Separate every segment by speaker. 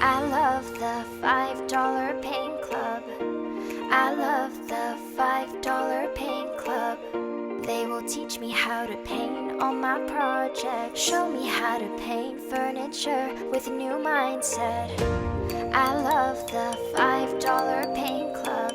Speaker 1: I love the $5 Paint Club. I love the $5 Paint Club. They will teach me how to paint all my projects. Show me how to paint furniture with a new mindset. I love the $5 Paint Club.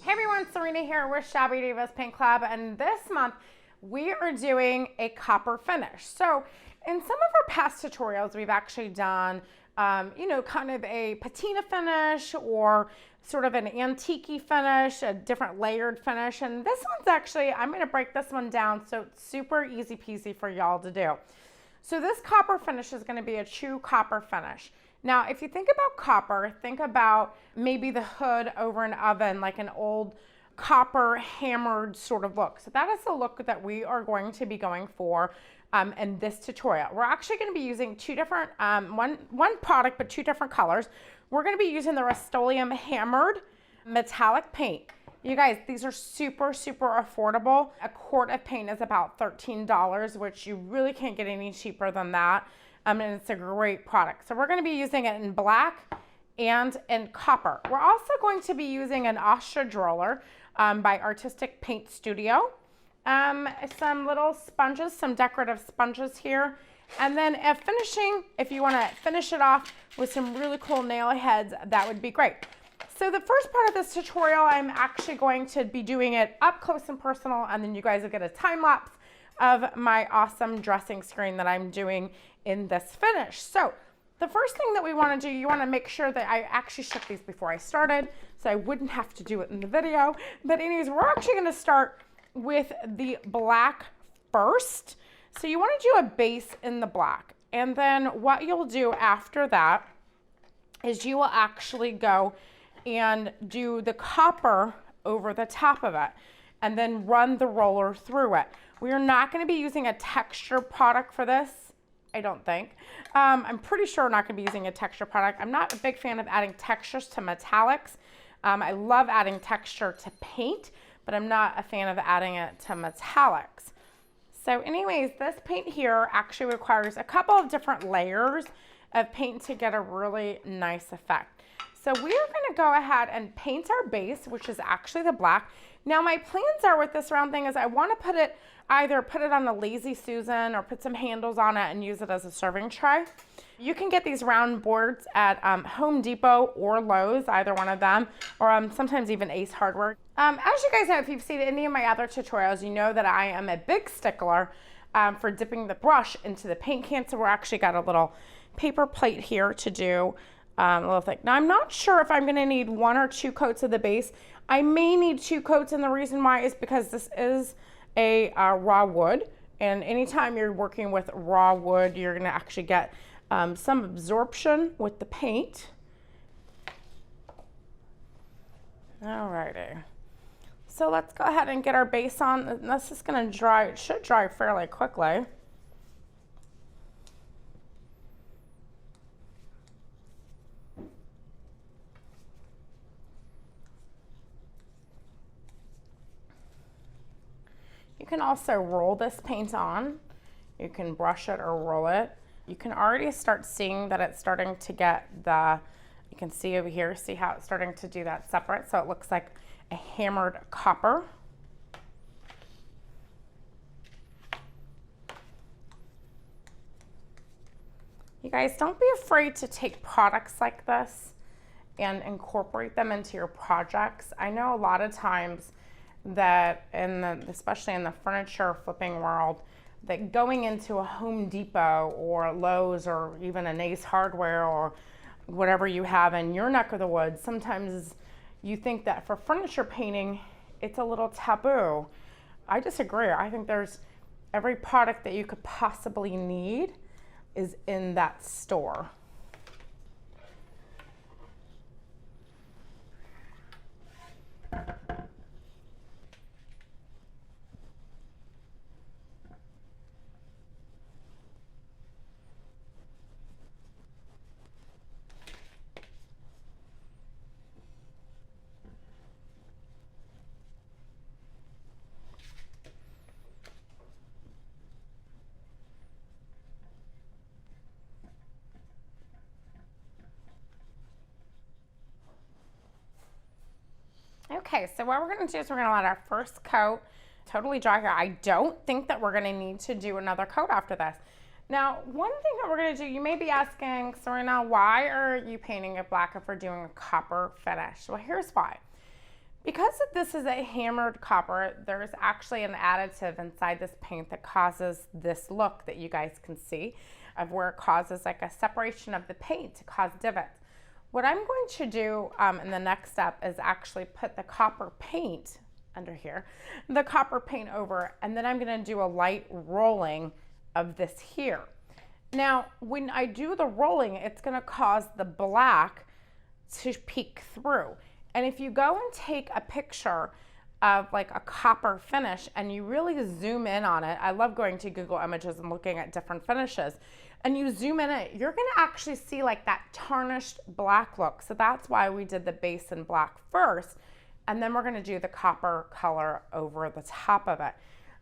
Speaker 2: Hey everyone, Serena here with Shabby Divas Paint Club, and this month we are doing a copper finish. So in some of our past tutorials, we've actually done, kind of a patina finish or sort of an antique finish, a different layered finish. And this one's actually, I'm going to break this one down so it's super easy peasy for y'all to do. So this copper finish is going to be a true copper finish. Now, if you think about copper, think about maybe the hood over an oven, like an old copper hammered sort of look. So that is the look that we are going to be going for in this tutorial. We're actually going to be using two different, one product, but two different colors. We're going to be using the Rust-Oleum hammered metallic paint. You guys, these are super, super affordable. A quart of paint is about $13, which you really can't get any cheaper than that. And it's a great product. So we're going to be using it in black and in copper. We're also going to be using an ostrich roller by Artistic Paint Studio. Some little sponges, some decorative sponges here. And then finishing, if you want to finish it off with some really cool nail heads, that would be great. So the first part of this tutorial, I'm actually going to be doing it up close and personal, and then you guys will get a time lapse of my awesome dressing screen that I'm doing in this finish. So the first thing that we want to do, you want to make sure that I actually shook these before I started, so I wouldn't have to do it in the video. But anyways, we're actually going to start with the black first. So you want to do a base in the black. And then what you'll do after that is you will actually go and do the copper over the top of it and then run the roller through it. We are not going to be using a texture product for this, I don't think. I'm pretty sure we're not going to be using a texture product. I'm not a big fan of adding textures to metallics. I love adding texture to paint, but I'm not a fan of adding it to metallics. So anyways, this paint here actually requires a couple of different layers of paint to get a really nice effect. So we are going to go ahead and paint our base, which is actually the black. Now my plans are with this round thing is I want to either put it on a Lazy Susan or put some handles on it and use it as a serving tray. You can get these round boards at Home Depot or Lowe's, either one of them, or sometimes even Ace Hardware. As you guys know, if you've seen any of my other tutorials, you know that I am a big stickler for dipping the brush into the paint can. So we're actually got a little paper plate here to do a little thick. Now I'm not sure if I'm going to need one or two coats of the base. I may need two coats, and the reason why is because this is a raw wood, and anytime you're working with raw wood, you're going to actually get some absorption with the paint. Alrighty, so let's go ahead and get our base on. This is going to dry. It should dry fairly quickly. You can also roll this paint on. You can brush it or roll it. You can already start seeing that it's starting to get you can see over here, see how it's starting to do that separate. So it looks like a hammered copper. You guys, don't be afraid to take products like this and incorporate them into your projects. I know a lot of times that especially in the furniture flipping world, that going into a Home Depot or Lowe's or even an Ace Hardware or whatever you have in your neck of the woods, sometimes you think that for furniture painting, it's a little taboo. I disagree. I think there's every product that you could possibly need is in that store. Okay, so what we're gonna do is we're gonna let our first coat totally dry here. I don't think that we're gonna need to do another coat after this. Now, one thing that we're gonna do, you may be asking, Serena, why are you painting it black if we're doing a copper finish? Well, here's why. Because this is a hammered copper, there's actually an additive inside this paint that causes this look that you guys can see of where it causes like a separation of the paint to cause divots. What I'm going to do in the next step is actually put the copper paint under here, the copper paint over, and then I'm gonna do a light rolling of this here. Now, when I do the rolling, it's gonna cause the black to peek through. And if you go and take a picture of like a copper finish and you really zoom in on it, I love going to Google Images and looking at different finishes, and you zoom in it, you're gonna actually see like that tarnished black look. So that's why we did the base in black first, and then we're gonna do the copper color over the top of it.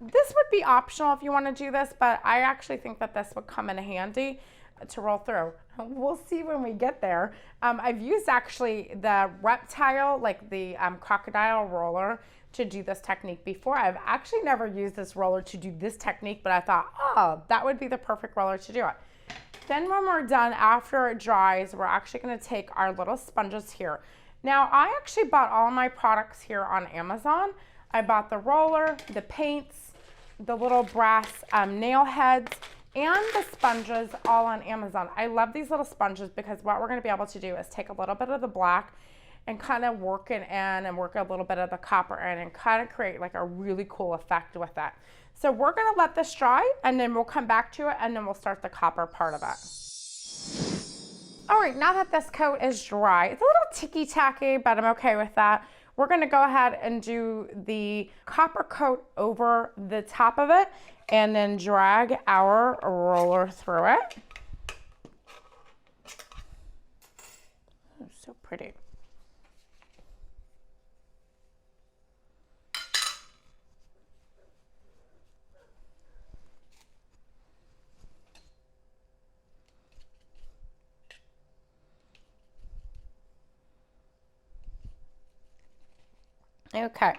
Speaker 2: This would be optional if you wanna do this, but I actually think that this would come in handy to roll through. We'll see when we get there. I've used actually the reptile, like the crocodile roller to do this technique before. I've actually never used this roller to do this technique, but I thought, oh, that would be the perfect roller to do it. Then when we're done, after it dries, we're actually gonna take our little sponges here. Now, I actually bought all my products here on Amazon. I bought the roller, the paints, the little brass nail heads, and the sponges all on Amazon. I love these little sponges because what we're gonna be able to do is take a little bit of the black and kind of work it in and work a little bit of the copper in and kind of create like a really cool effect with that. So we're gonna let this dry and then we'll come back to it and then we'll start the copper part of it. All right, now that this coat is dry, it's a little ticky-tacky, but I'm okay with that. We're gonna go ahead and do the copper coat over the top of it and then drag our roller through it. Oh, so pretty. Okay,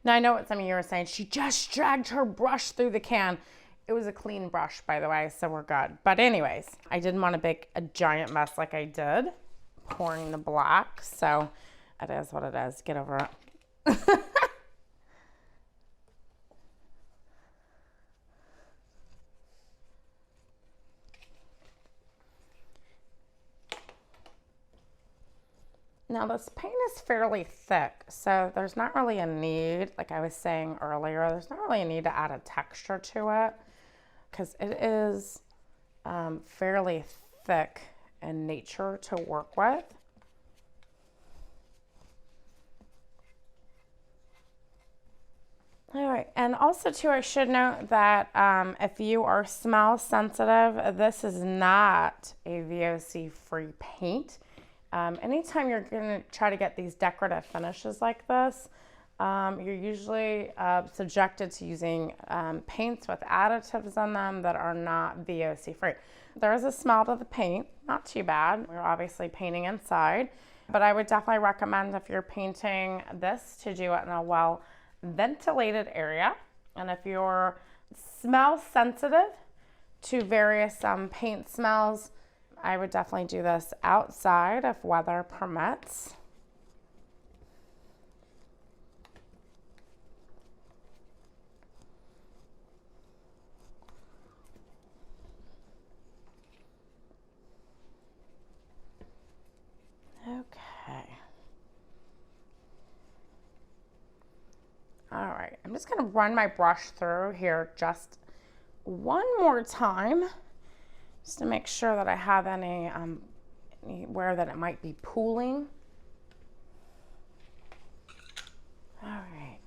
Speaker 2: now I know what some of you are saying. She just dragged her brush through the can. It was a clean brush, by the way, so we're good. But anyways, I didn't want to make a giant mess like I did, pouring the black, so it is what it is. Get over it. Now this paint is fairly thick, so there's not really a need, like I was saying earlier, there's not really a need to add a texture to it because it is fairly thick in nature to work with. All right, and also too, I should note that if you are smell sensitive, this is not a VOC-free paint. Anytime you're gonna try to get these decorative finishes like this, you're usually subjected to using paints with additives in them that are not VOC free. There is a smell to the paint, not too bad. We're obviously painting inside, but I would definitely recommend if you're painting this to do it in a well ventilated area. And if you're smell sensitive to various paint smells, I would definitely do this outside if weather permits. Okay. All right, I'm just gonna run my brush through here just one more time, just to make sure that I have anywhere that it might be pooling. All right,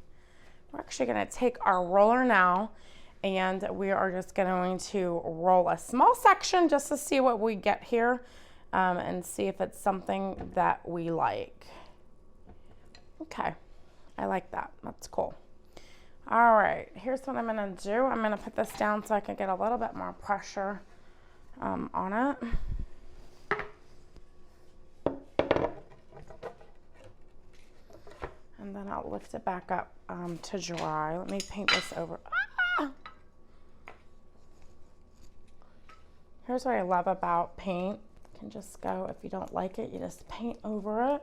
Speaker 2: we're actually gonna take our roller now and we are just going to roll a small section just to see what we get here and see if it's something that we like. Okay, I like that, that's cool. All right, here's what I'm gonna do. I'm gonna put this down so I can get a little bit more pressure on it. And then I'll lift it back up to dry. Let me paint this over. Ah! Here's what I love about paint. You can just go, if you don't like it, you just paint over it.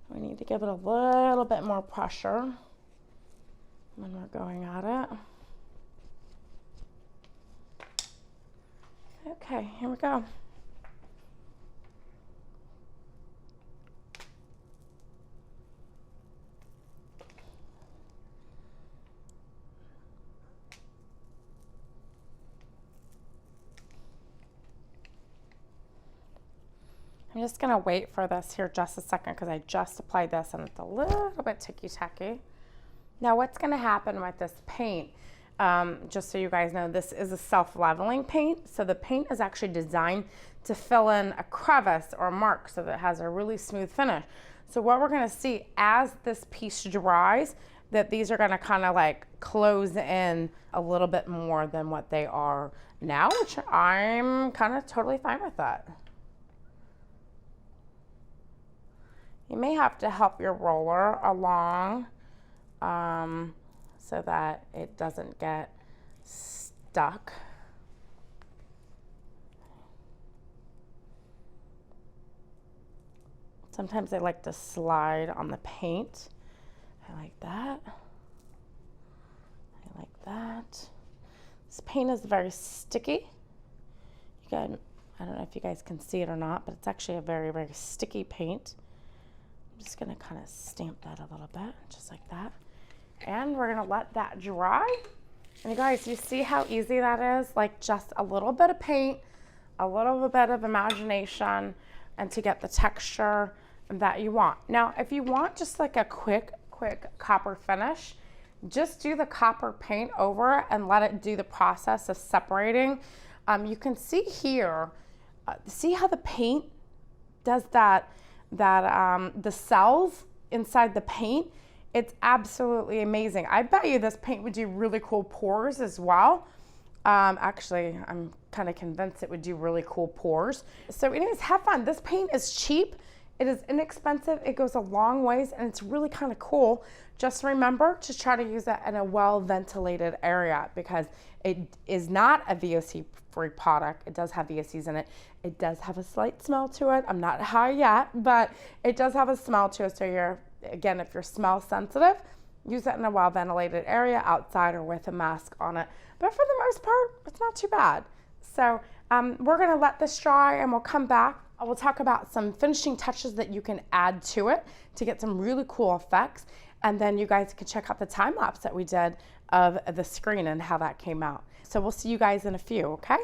Speaker 2: We need to give it a little bit more pressure when we're going at it. Okay, here we go. I'm just gonna wait for this here just a second because I just applied this and it's a little bit ticky-tacky. Now what's gonna happen with this paint, just so you guys know, this is a self-leveling paint. So the paint is actually designed to fill in a crevice or a mark so that it has a really smooth finish. So what we're gonna see as this piece dries, that these are gonna kind of like close in a little bit more than what they are now, which I'm kind of totally fine with that. You may have to help your roller along so that it doesn't get stuck. Sometimes I like to slide on the paint. I like that. I like that. This paint is very sticky. I don't know if you guys can see it or not, but it's actually a very, very sticky paint. I'm just gonna kind of stamp that a little bit, just like that. And we're gonna let that dry. And you guys, you see how easy that is? Like just a little bit of paint, a little bit of imagination, and to get the texture that you want. Now, if you want just like a quick copper finish, just do the copper paint over it and let it do the process of separating. You can see here, see how the paint does that, the cells inside the paint. It's absolutely amazing. I bet you this paint would do really cool pours as well. Actually, I'm kind of convinced it would do really cool pours. So anyways, have fun. This paint is cheap. It is inexpensive. It goes a long ways and it's really kind of cool. Just remember to try to use it in a well-ventilated area because it is not a VOC-free product. It does have VOCs in it. It does have a slight smell to it. I'm not high yet, but it does have a smell to it. So again, if you're smell sensitive, use it in a well-ventilated area outside or with a mask on it. But for the most part, it's not too bad. So we're gonna let this dry and we'll come back. I will talk about some finishing touches that you can add to it to get some really cool effects. And then you guys can check out the time lapse that we did of the screen and how that came out. So we'll see you guys in a few, okay?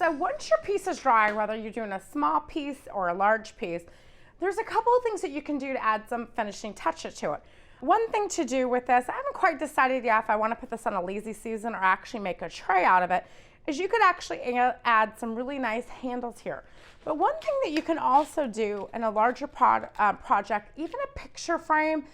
Speaker 2: So once your piece is dry, whether you're doing a small piece or a large piece, there's a couple of things that you can do to add some finishing touches to it. One thing to do with this, I haven't quite decided yet if I want to put this on a lazy Susan or actually make a tray out of it, is you could actually add some really nice handles here. But one thing that you can also do in a larger project, even a picture frame,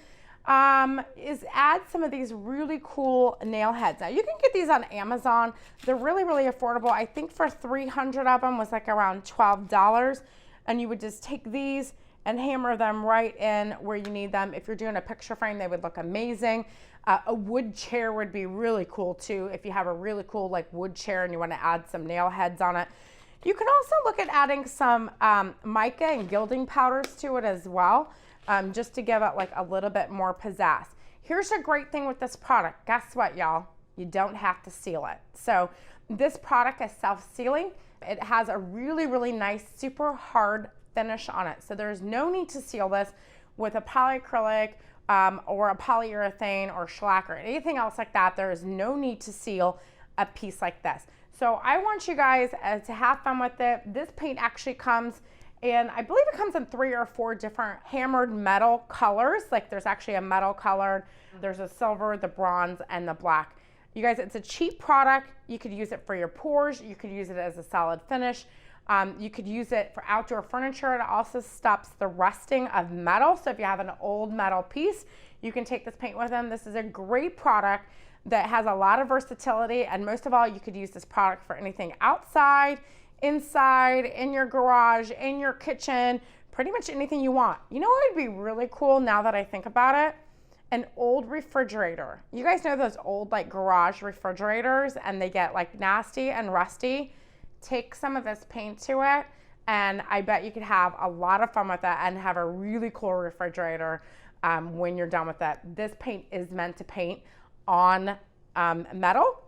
Speaker 2: is add some of these really cool nail heads. Now you can get these on Amazon. They're really, really affordable. I think for 300 of them was like around $12. And you would just take these and hammer them right in where you need them. If you're doing a picture frame, they would look amazing. A wood chair would be really cool too. If you have a really cool like wood chair and you want to add some nail heads on it. You can also look at adding some mica and gilding powders to it as well, just to give it like a little bit more pizzazz. Here's a great thing with this product. Guess what, y'all? You don't have to seal it. So this product is self-sealing. It has a really, really nice, super hard finish on it. So there's no need to seal this with a polyacrylic or a polyurethane or shellac or anything else like that. There is no need to seal a piece like this. So I want you guys to have fun with it. This paint actually comes in, I believe it comes in 3 or 4 different hammered metal colors. Like there's actually a metal colored, there's a silver, the bronze, and the black. You guys, it's a cheap product. You could use it for your pours. You could use it as a solid finish. You could use it for outdoor furniture. It also stops the rusting of metal. So if you have an old metal piece, you can take this paint with them. This is a great product that has a lot of versatility. And most of all, you could use this product for anything outside, inside, in your garage, in your kitchen, pretty much anything you want. You know what would be really cool now that I think about it? An old refrigerator. You guys know those old like garage refrigerators and they get like nasty and rusty? Take some of this paint to it and I bet you could have a lot of fun with that and have a really cool refrigerator when you're done with that. This paint is meant to paint on metal,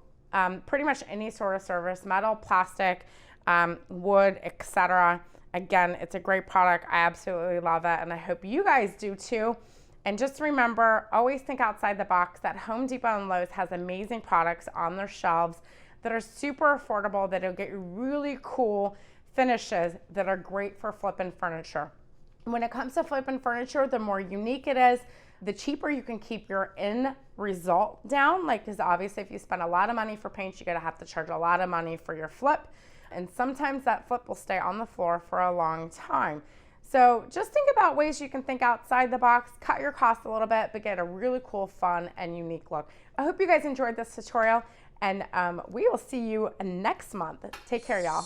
Speaker 2: pretty much any sort of surface, metal, plastic, wood, etc. Again, it's a great product. I absolutely love it and I hope you guys do too. And just remember, always think outside the box. That Home Depot and Lowe's has amazing products on their shelves that are super affordable, that'll get you really cool finishes that are great for flipping furniture. When it comes to flipping furniture, the more unique it is, the cheaper you can keep your end result down. Like, because obviously if you spend a lot of money for paint, you're gonna have to charge a lot of money for your flip. And sometimes that flip will stay on the floor for a long time. So just think about ways you can think outside the box, cut your costs a little bit, but get a really cool, fun, and unique look. I hope you guys enjoyed this tutorial, and we will see you next month. Take care, y'all.